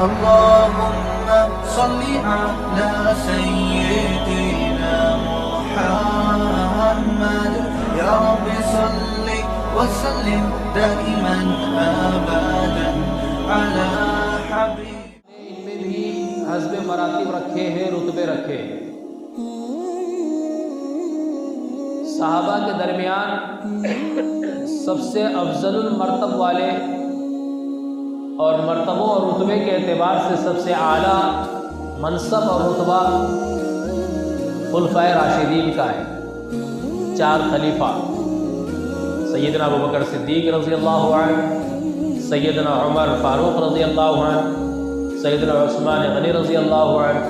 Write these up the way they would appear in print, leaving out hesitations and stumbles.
اللهم صل على سيدنا محمد يا رب صل وسلم دائما ابدا على حبيب. ان میں بھی حسب مراتب رکھے ہیں، رتبے رکھے ہیں. صحابہ کے درمیان سب سے افضل المرتب والے اور مرتبوں اور رتبے کے اعتبار سے سب سے اعلیٰ منصب اور رتبہ خلفائے راشدین کا ہے. 4 خلیفہ سیدنا ابوبکر صدیق رضی اللہ عنہ، سیدنا عمر فاروق رضی اللہ عنہ، سیدنا عثمان غنی رضی اللہ عنہ،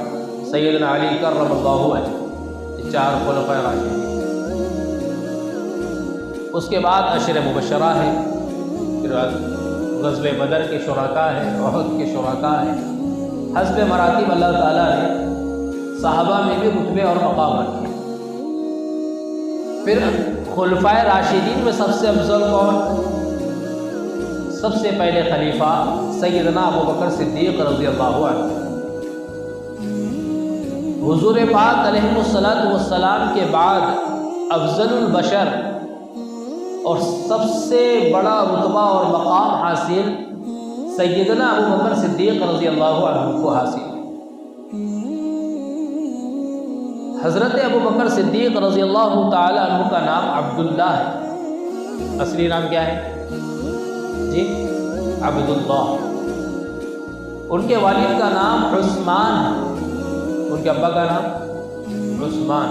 سیدنا علی کرم اللہ وجہ. یہ 4 خلفائے راشدین. اس کے بعد عشر مبشرہ ہے، پھر غزوہ بدر کے شرکاء ہیں، احد کے شرکاء ہیں. حسب مراتب اللہ تعالیٰ نے صحابہ میں بھی رتبے اور مقام رکھے. پھر خلفائے راشدین میں سب سے افضل کون؟ سب سے پہلے خلیفہ سیدنا ابوبکر صدیق رضی اللہ عنہ. حضور پاک علیہ الصلوۃ والسلام کے بعد افضل البشر اور سب سے بڑا رتبہ اور مقام حاصل سیدنا ابوبکر صدیق رضی اللہ عنہ کو حاصل. حضرت ابوبکر صدیق رضی اللہ تعالی عنہ کا نام عبداللہ ہے. اصلی نام کیا ہے جی؟ عبداللہ. ان کے والد کا نام عثمان ہے، ان کے ابا کا نام عثمان.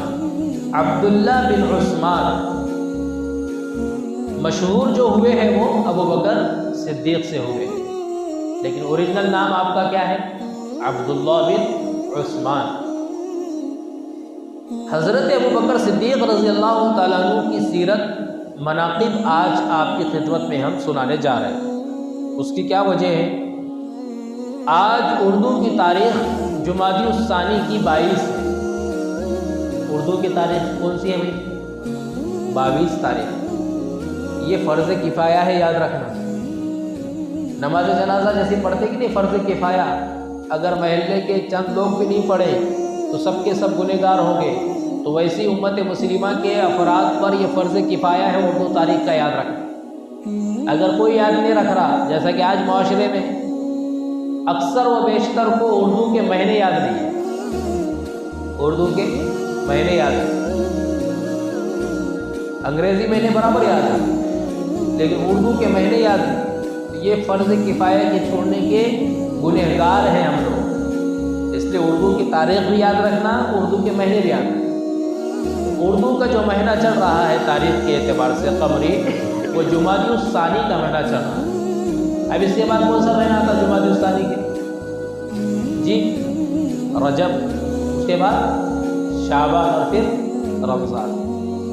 عبداللہ بن عثمان مشہور جو ہوئے ہیں وہ ابوبکر صدیق سے ہوئے، لیکن اوریجنل نام آپ کا کیا ہے؟ عبداللہ بن عثمان. حضرت ابوبکر صدیق رضی اللہ تعالیٰ عنہ کی سیرت مناقب آج آپ کی خدمت میں ہم سنانے جا رہے ہیں. اس کی کیا وجہ ہے؟ آج اردو کی تاریخ جمادی الثانی کی 22 ہے. اردو کی تاریخ کون سی ہے بھائی؟ 22 تاریخ. یہ فرض کفایہ ہے، یاد رکھنا. نماز جنازہ جیسی پڑھتے کہ نہیں فرض کفایہ، اگر محلے کے چند لوگ بھی نہیں پڑھے تو سب کے سب گنہگار ہوں گے. تو ویسی امت مسلمہ کے افراد پر یہ فرض کفایہ ہے اردو تاریخ کا یاد رکھنا. اگر کوئی یاد نہیں رکھ رہا، جیسا کہ آج معاشرے میں اکثر و بیشتر کو اردو کے مہینے یاد نہیں ہیں، اردو کے مہینے یاد ہیں، انگریزی مہینے برابر یاد ہیں لیکن اردو کے مہینے یاد ہیں. یہ فرض کفایہ کے چھوڑنے کے گنہگار ہیں ہم لوگ. اس لیے اردو کی تاریخ بھی یاد رکھنا، اردو کے مہینے بھی یاد رکھنا. اردو کا جو مہینہ چل رہا ہے تاریخ کے اعتبار سے قمری، وہ جمادی الثانی کا مہینہ چل رہا ہے. اب اس کے بعد کون سا مہینہ آتا جمادی الثانی کے؟ جی رجب. اس کے بعد شعبان اور پھر رمضان.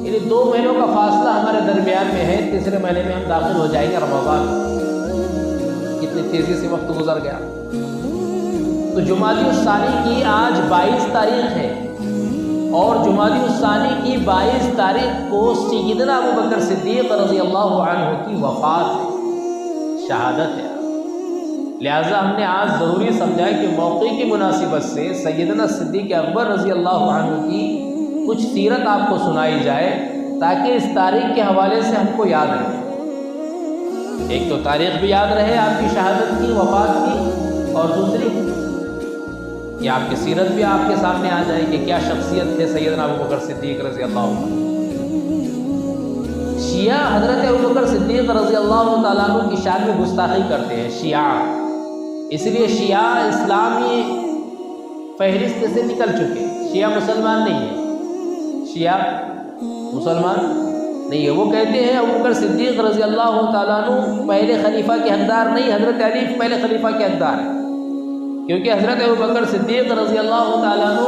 یعنی 2 مہینوں کا فاصلہ ہمارے درمیان میں ہے. تیسرے مہینے میں ہم داخل ہو جائیں گے رمضان. کتنی تیزی سے وقت گزر گیا. تو جمادی الثانی کی آج 22 تاریخ ہے، اور جمادی الثانی کی 22 تاریخ کو سیدنا ابوبکر صدیق رضی اللہ عنہ کی وفات ہے، شہادت ہے. لہٰذا ہم نے آج ضروری سمجھا کہ موقع کی مناسبت سے سیدنا صدیق اکبر رضی اللہ عنہ کی کچھ سیرت آپ کو سنائی جائے تاکہ اس تاریخ کے حوالے سے ہم کو یاد رہے. ایک تو تاریخ بھی یاد رہے آپ کی شہادت کی، وفات کی، اور دوسری کہ آپ کی سیرت بھی آپ کے سامنے آ جائے کہ کیا شخصیت تھے سیدنا ابوبکر صدیق رضی اللہ عنہ. شیعہ حضرت ابوبکر صدیق رضی اللہ تعالیٰ عنہ کی شان میں گستاخی کرتے ہیں شیعہ. اس لیے شیعہ اسلامی فہرست سے نکل چکے. شیعہ مسلمان نہیں ہے، شیعہ مسلمان نہیں ہے. وہ کہتے ہیں ابوبکر صدیق رضی اللہ تعالیٰ عنہ پہلے خلیفہ کے حقدار نہیں، حضرت علی پہلے خلیفہ کے حقدار ہیں. کیونکہ حضرت ابوبکر صدیق رضی اللہ تعالیٰ عنہ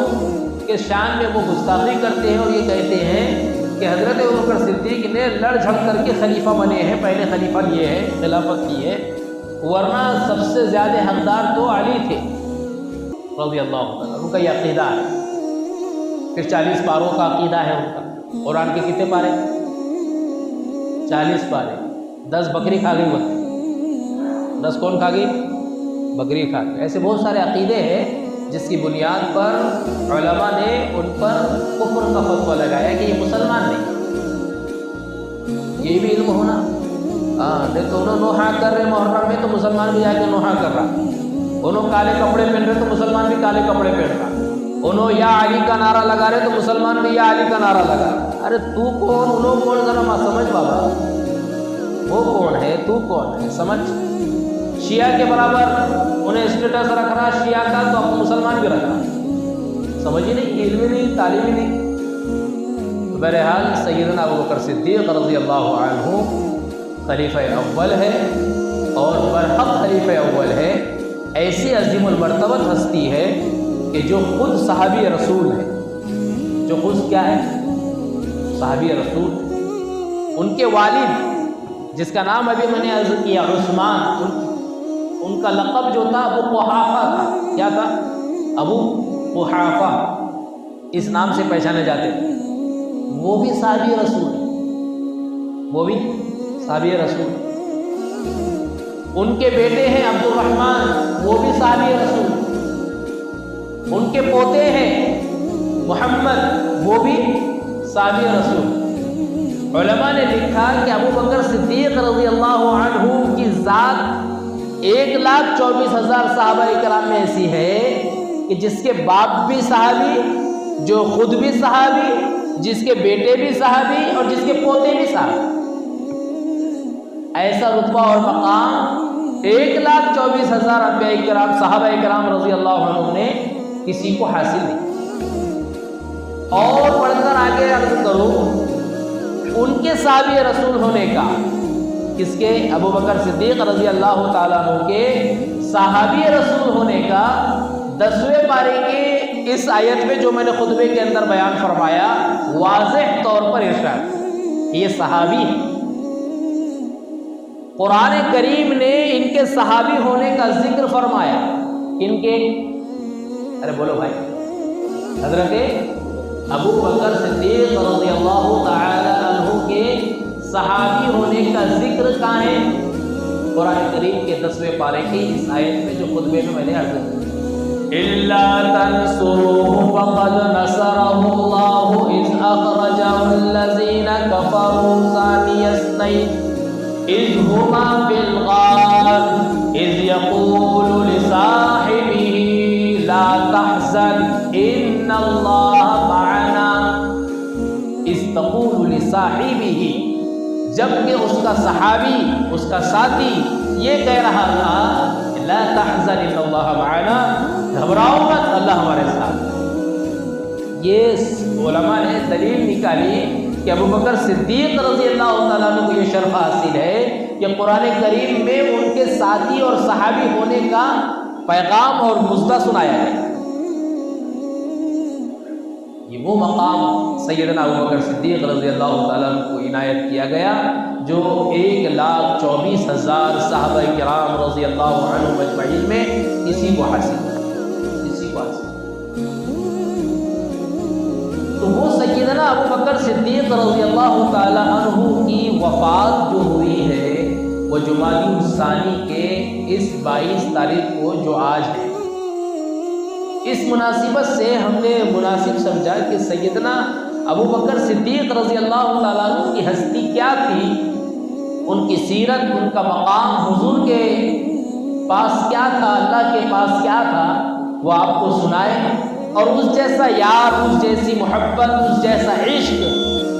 کے شان میں وہ گستاخی کرتے ہیں اور یہ کہتے ہیں کہ حضرت ابوبکر صدیق نے لڑ جھڑ کر کے خلیفہ بنے ہیں، پہلے خلیفہ لیے ہیں، خلافت کی ہے، ورنہ سب سے زیادہ حقدار تو علی تھے رضی اللہ عنہ. ان کا یہ عقیدہ ہے. پھر 40 پاروں کا عقیدہ ہے ان کا. قرآن کے کتنے پارے؟ 40 پارے. 10 بکری کھا گئی وہ. 10 کون کھا گئی؟ بکری کھاتے. ایسے بہت سارے عقیدے ہیں جس کی بنیاد پر علماء نے ان پر کفر کا فتویٰ لگایا کہ یہ مسلمان نہیں. یہ بھی علم ہونا. نہیں تو انہوں نوحہ کر رہے محرم میں تو مسلمان بھی جا کے نوحہ کر رہا. انہوں کالے کپڑے پہن رہے تو مسلمان بھی کالے کپڑے پہن رہا. انہوں یا علی کا نعرہ لگا رہے تو مسلمان بھی یا علی کا نعرہ لگا. ارے تو کون انہوں کون ذرا سمجھ بابا. وہ کون ہے تو کون ہے سمجھ. شیعہ کے برابر انہیں اسٹیٹس رکھ رہا شیعہ کا تو آپ مسلمان بھی رکھ رہا. سمجھ ہی نہیں, علم ہی نہیں, تعلیم ہی نہیں. تو بہرحال سیدنا ابوبکر صدیق رضی اللہ عنہ خلیفہ اول ہے اور برحق خلیفہ اول ہے. ایسی عظیم المرتبت ہستی ہے کہ جو خود صحابی رسول ہے. جو خود کیا ہے صحابی رسول. ان کے والد جس کا نام ابھی میں نے عرض کیا عثمان, ان کا لقب جو تھا ابو قحافہ تھا. کیا تھا؟ ابو قحافہ اس نام سے پہچانے جاتے تھے. وہ بھی صحابی رسول, وہ بھی صحابی رسول. ان کے بیٹے ہیں عبد الرحمن, وہ بھی صحابی رسول. ان کے پوتے ہیں محمد, وہ بھی صحابی رسول. علماء نے لکھا کہ ابوبکر صدیق رضی اللہ عنہ کی ذات 1,24,000 صحابہ کرام میں ایسی ہے کہ جس کے باپ بھی صحابی, جو خود بھی صحابی, جس کے بیٹے بھی صحابی اور جس کے پوتے بھی صحابی. ایسا رتبہ اور مقام 1,24,000 انبیاء کرام صحابہ کرام رضی اللہ عنہ نے کسی کو حاصل نہیں. اور پڑھ کر آگے عرض کروں ان کے صحابی رسول ہونے کا, کس کے؟ ابوبکر صدیق رضی اللہ تعالیٰ عنہ کے صحابی رسول ہونے کا 10ویں پارے کے اس آیت میں جو میں نے خطبے کے اندر بیان فرمایا واضح طور پر ارشاد یہ صحابی ہے. قرآن کریم نے ان کے صحابی ہونے کا ذکر فرمایا. ان کے ارے بولو بھائی, حضرت ابو بکر صدیق رضی اللہ تعالی عنہ کے صحابی ہونے کا ذکر کہاں ہے؟ قرآن کریم کے 10ویں پارے کی اس آیت میں جو خطبے میں نے عرض کیا الا تنصروه فقد نصره الله اذ اخرجه الذين كفروا ثاني اثنين اذ هما في الغار اذ يقول لصاحبه لا تحزن ان الله معنا اذ تقول لصاحبه, جبکہ اس کا صحابی, اس کا ساتھی یہ کہہ رہا تھا لا تحزن ان اللہ معنا, گھبراؤ مت اللہ ہمارے ساتھ. یہ علماء نے دلیل نکالی کہ ابوبکر صدیق رضی اللہ تعالیٰ عنہ کو یہ شرف حاصل ہے کہ قرآن کریم میں ان کے ساتھی اور صحابی ہونے کا پیغام اور مژدہ سنایا ہے. یہ وہ مقام سیدنا ابوبکر صدیق رضی اللہ تعالیٰ عنہ کو عنایت کیا گیا جو 1,24,000 صحابہ کرام رضی اللہ عنہ مجمعین میں کسی کو حاصل. تو وہ سیدنا ابوبکر صدیق رضی اللہ تعالیٰ عنہ کی وفات جو ہوئی ہے وہ جمادی الثانی کے اس 22 تاریخ کو جو آج ہے, اس مناسبت سے ہم نے مناسب سمجھا کہ سیدنا ابوبکر صدیق رضی اللہ تعالیٰ عنہ کی ہستی کیا تھی, ان کی سیرت, ان کا مقام حضور کے پاس کیا تھا, اللہ کے پاس کیا تھا, وہ آپ کو سنائے. اور اس جیسا یار, اس جیسی محبت, اس جیسا عشق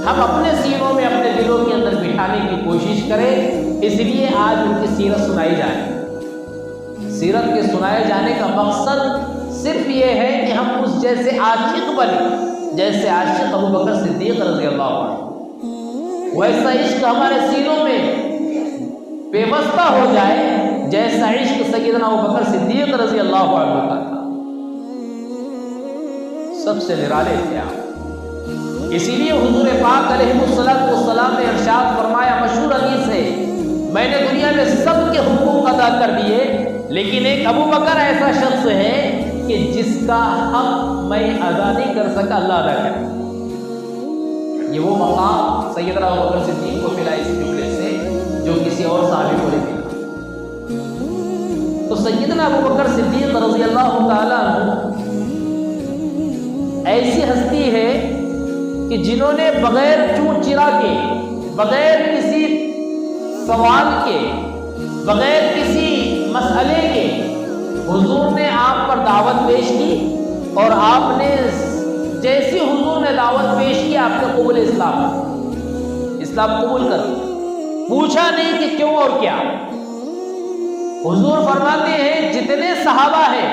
ہم اپنے سینوں میں, اپنے دلوں کے اندر بٹھانے کی کوشش کریں. اس لیے آج ان کی سیرت سنائی جائے. سیرت کے سنائے جانے کا مقصد صرف یہ ہے کہ ہم اس جیسے عاشق بنیں جیسے عاشق ابوبکر صدیق رضی اللہ عنہ. ویسا عشق ہمارے سینوں میں پیوستہ ہو جائے جیسا عشق سیدنا ابوبکر صدیق رضی اللہ عنہ کا تھا. سب سے نرالے تھے آپ. اسی لیے حضور پاک علیہ السلام نے ارشاد فرمایا, مشہور حدیث ہے, میں نے دنیا میں سب کے حقوق ادا کر دیے لیکن ایک ابوبکر ایسا شخص ہے کہ جس کا حق میں ادا نہیں کر سکا, اللہ ادا کرے. یہ وہ مقام سیدنا ابوبکر صدیق کو ملا اس جملے سے جو کسی اور صحابی کو نہیں ملا. تو سیدنا ابو بکر صدیق رضی اللہ تعالیٰ عنہ ایسی ہستی ہے کہ جنہوں نے بغیر چون چرا کے، بغیر کسی سوال کے، بغیر کسی مسئلے کے حضور نے آپ پر دعوت پیش کی، اور آپ نے جیسی حضور نے دعوت پیش کی آپ نے قبول اسلام قبول کر پوچھا نہیں کہ کیوں اور کیا۔ حضور فرماتے ہیں جتنے صحابہ ہیں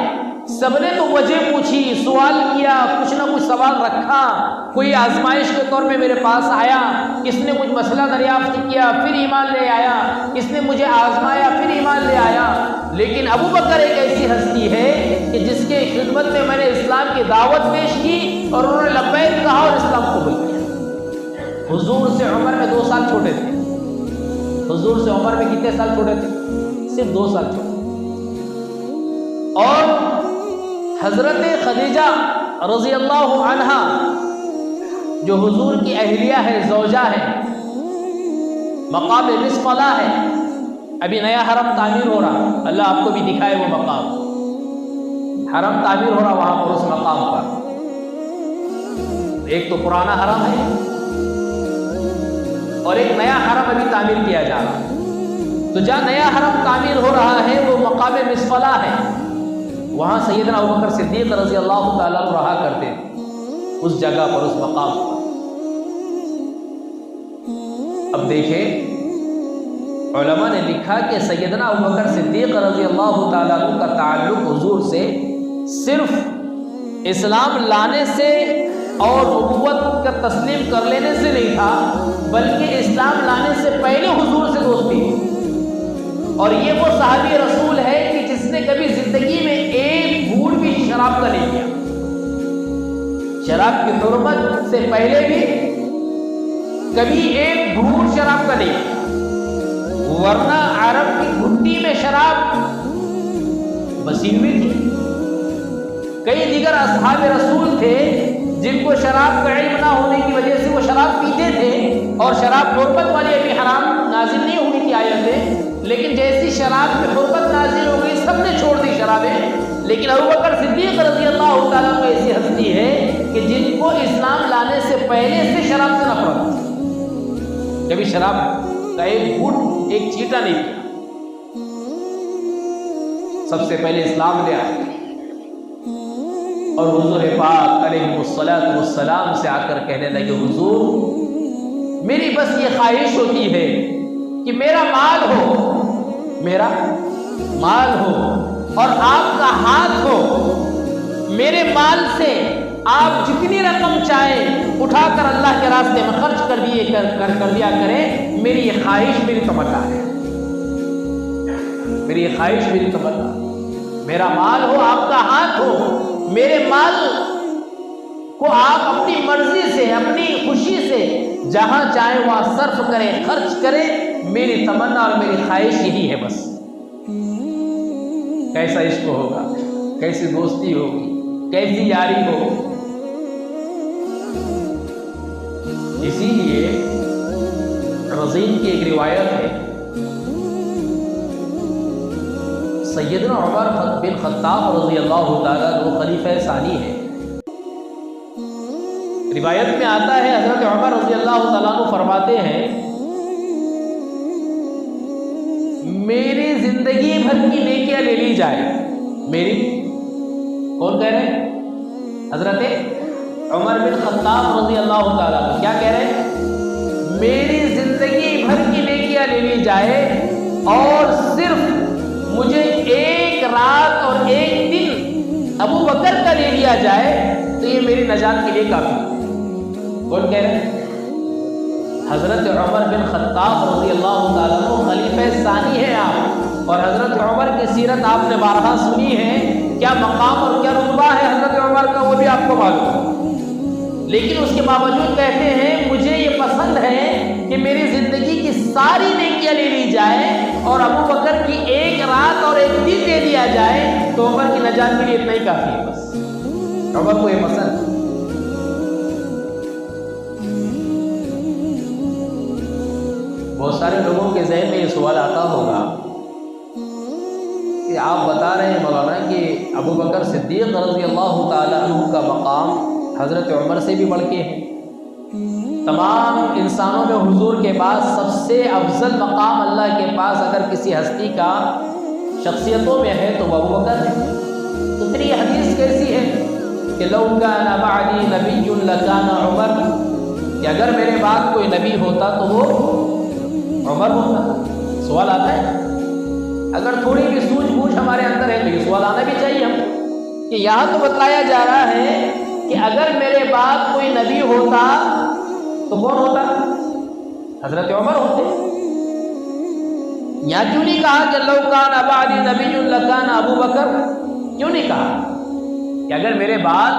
سب نے تو وجہ پوچھی، سوال کیا، کچھ نہ کچھ سوال رکھا، کوئی آزمائش کے طور میں میرے پاس آیا، کس نے کچھ مسئلہ دریافت کیا پھر ایمان لے آیا، کس نے مجھے آزمایا پھر ایمان لے آیا۔ لیکن ابو بکر ایک ایسی ہستی ہے کہ جس کے خدمت میں میں نے اسلام کی دعوت پیش کی اور انہوں نے لبیک کہا اور اسلام قبول کیا۔ حضور سے عمر میں 2 سال چھوٹے تھے۔ حضور سے عمر میں کتنے سال چھوٹے تھے؟ صرف 2 سال چھوٹے۔ اور حضرت خدیجہ رضی اللہ عنہا جو حضور کی اہلیہ ہے، زوجہ ہے، مقام مسقلہ ہے، ابھی نیا حرم تعمیر ہو رہا، اللہ آپ کو بھی دکھائے وہ مقام، حرم تعمیر ہو رہا وہاں پر، اس مقام پر ایک تو پرانا حرم ہے اور ایک نیا حرم ابھی تعمیر کیا جا رہا ہے۔ تو جہاں نیا حرم تعمیر ہو رہا ہے وہ مقام مسقلہ ہے، وہاں سیدنا ابوبکر صدیق رضی اللہ تعالیٰ عنہ رہا کرتے تھے، اس جگہ پر، اس مقام پر۔ اب دیکھیں علماء نے لکھا کہ سیدنا ابوبکر صدیق رضی اللہ تعالیٰ عنہ کا تعلق حضور سے صرف اسلام لانے سے اور نبوت کا تسلیم کر لینے سے نہیں تھا، بلکہ اسلام لانے سے پہلے حضور سے دوستی تھی۔ اور یہ وہ صحابی رسول ہے کہ جس نے کبھی زندگی میں ایک گھونٹ بھی شراب کا نہیں کیا، شراب کی حرمت سے پہلے بھی کبھی ایک گھونٹ شراب کا نہیں کیا، ورنہ عرب کی گھٹی میں شراب بسی ہوئی تھی۔ کئی دیگر اصحاب رسول تھے جن کو شراب کا علم نہ ہونے کی وجہ سے وہ شراب پیتے تھے، اور شراب حرمت والی ابھی حرام نازل نہیں ہوئی تھی آیتیں، لیکن جیسی شراب کی حرمت نازل ہو گئی سب نے چھوڑ دی شرابیں۔ لیکن ابوبکر صدیق رضی اللہ تعالیٰ عنہ ایسی ہستی ہے کہ جن کو اسلام لانے سے پہلے سے شراب سے نفرت تھی، کبھی شراب کا ایک گھونٹ، ایک چیٹا نہیں کیا، سب سے پہلے اسلام لے آئے اور حضور پاک علیہ الصلوۃ والسلام سے آ کر کہنے لگے، حضور میری بس یہ خواہش ہوتی ہے کہ میرا مال ہو اور آپ کا ہاتھ ہو، میرے مال سے آپ جتنی رقم چاہیں اٹھا کر اللہ کے راستے میں خرچ کر دیا کریں، میری یہ خواہش، میری تمنا ہے، میری یہ خواہش، میری تمنا، میرا مال ہو، آپ کا ہاتھ ہو، میرے مال کو آپ اپنی مرضی سے، اپنی خوشی سے جہاں چاہیں وہاں صرف کریں، خرچ کریں، میری تمنا اور میری خواہش یہی ہے بس۔ کیسا عشق ہوگا، کیسی دوستی ہوگی، کیسی یاری ہوگی۔ اسی لیے رضین کی ایک روایت ہے، سیدنا عمر بن خطاب رضی اللہ تعالیٰ عنہ خلیفہ ثانی ہے۔ روایت میں آتا ہے حضرت عمر رضی اللہ تعالیٰ عنہ فرماتے ہیں، میری زندگی بھر کی نیکیاں لے لی جائے، میری، کون کہہ رہے ہیں؟ حضرت عمر بن خطاب رضی اللہ تعالیٰ عنہ کیا کہہ رہے ہیں؟ میری زندگی بھر کی نیکیاں لے لی جائے اور صرف مجھے ایک رات اور ایک دن ابو بکر کا لے لیا جائے تو یہ میری نجات کے لیے کافی ہے۔ کون کہہ رہے ہیں؟ حضرت عمر بن خطاب رضی اللہ تعالیٰ عنہ خلیفہ ثانی ہے آپ، اور حضرت عمر کی سیرت آپ نے بارہا سنی ہے، کیا مقام اور کیا رتبہ ہے حضرت عمر کا وہ بھی آپ کو معلوم ہے، لیکن اس کے باوجود کہتے ہیں مجھے یہ پسند ہے کہ میری زندگی کی ساری نیکیاں لے لی جائے اور ابو بکر کی ایک رات اور ایک دن دے دیا جائے تو عمر کی نجات کے لیے اتنا ہی کافی ہے بس۔ عمر کو یہ پسند۔ بہت سارے لوگوں کے ذہن میں یہ سوال آتا ہوگا کہ کہ آپ بتا رہے ہیں مولانا کہ ابو بکر صدیق رضی اللہ تعالیٰ عنہ کا مقام حضرت عمر سے بھی بڑھ کے ہے، تمام انسانوں میں حضور کے بعد سب سے افضل مقام اللہ کے پاس اگر کسی ہستی کا شخصیتوں میں ہے تو وہ ابو بکر ہے، تو پھر یہ حدیث کیسی ہے کہ لو کان بعدی نبی لکان عمر، کہ اگر میرے بعد کوئی نبی ہوتا تو وہ عمر ہوتا؟ سوال آتا ہے، اگر تھوڑی بھی سوجھ بوجھ ہمارے اندر ہے تو یہ سوال آنا بھی چاہیے ہم کہ یہاں تو بتلایا جا رہا ہے کہ اگر میرے بعد کوئی نبی ہوتا تو کون ہوتا؟ حضرت عمر ہوتے۔ یہاں کیوں نہیں کہا کہ لو کان بعدی نبی لکان ابو بکر؟ کیوں نہیں کہا کہ اگر میرے بعد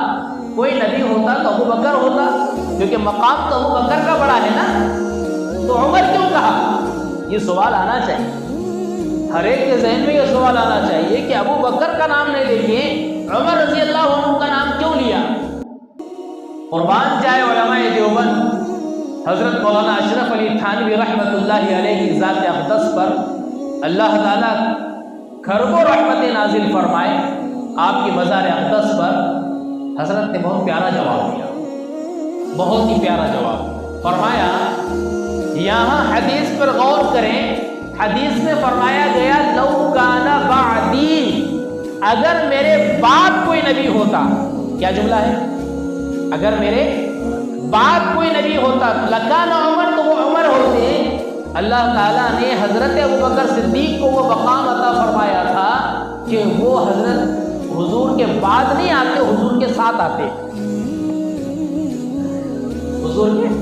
کوئی نبی ہوتا تو ابو بکر ہوتا؟ کیونکہ مقام تو ابو بکر کا بڑا ہے نا، تو عمر کیوں کہا؟ یہ سوال آنا چاہیے، ہر ایک کے ذہن میں یہ سوال آنا چاہیے کہ ابو بکر کا نام نہیں لے کے عمر رضی اللہ عنہ کا نام کیوں لیا؟ قربان جائے علماء دیوبند حضرت مولانا اشرف علی تھانوی رحمۃ اللہ علیہ کی ذات اقدس پر اللہ تعالیٰ کھربوں رحمت نازل فرمائے، آپ کی مزار اقدس پر حضرت نے بہت پیارا جواب دیا، بہت ہی پیارا جواب فرمایا۔ یہاں حدیث پر غور کریں، حدیث میں فرمایا گیا لو کان بعدی، اگر میرے بعد کوئی نبی ہوتا، کیا جملہ ہے؟ اگر میرے بعد کوئی نبی ہوتا لکان عمر، تو وہ عمر ہوتے۔ اللہ تعالیٰ نے حضرت ابوبکر صدیق کو وہ مقام عطا فرمایا تھا کہ وہ حضرت حضور کے بعد نہیں آتے، حضور کے ساتھ آتے، حضور کے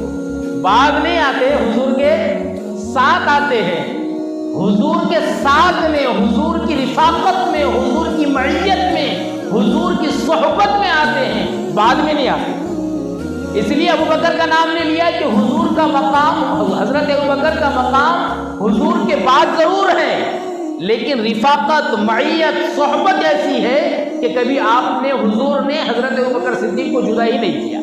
بعد نہیں آتے، حضور کے ساتھ آتے ہیں، حضور کے ساتھ میں، حضور کی رفاقت میں، حضور کی معیت میں، حضور کی صحبت میں آتے ہیں، بعد میں نہیں آتے۔ اس لیے ابوبکر کا نام نے لیا کہ حضور کا مقام، حضرت ابوبکر کا مقام حضور کے بعد ضرور ہے، لیکن رفاقت، معیت، صحبت ایسی ہے کہ کبھی آپ نے، حضور نے حضرت ابوبکر صدیق کو جدا ہی نہیں کیا۔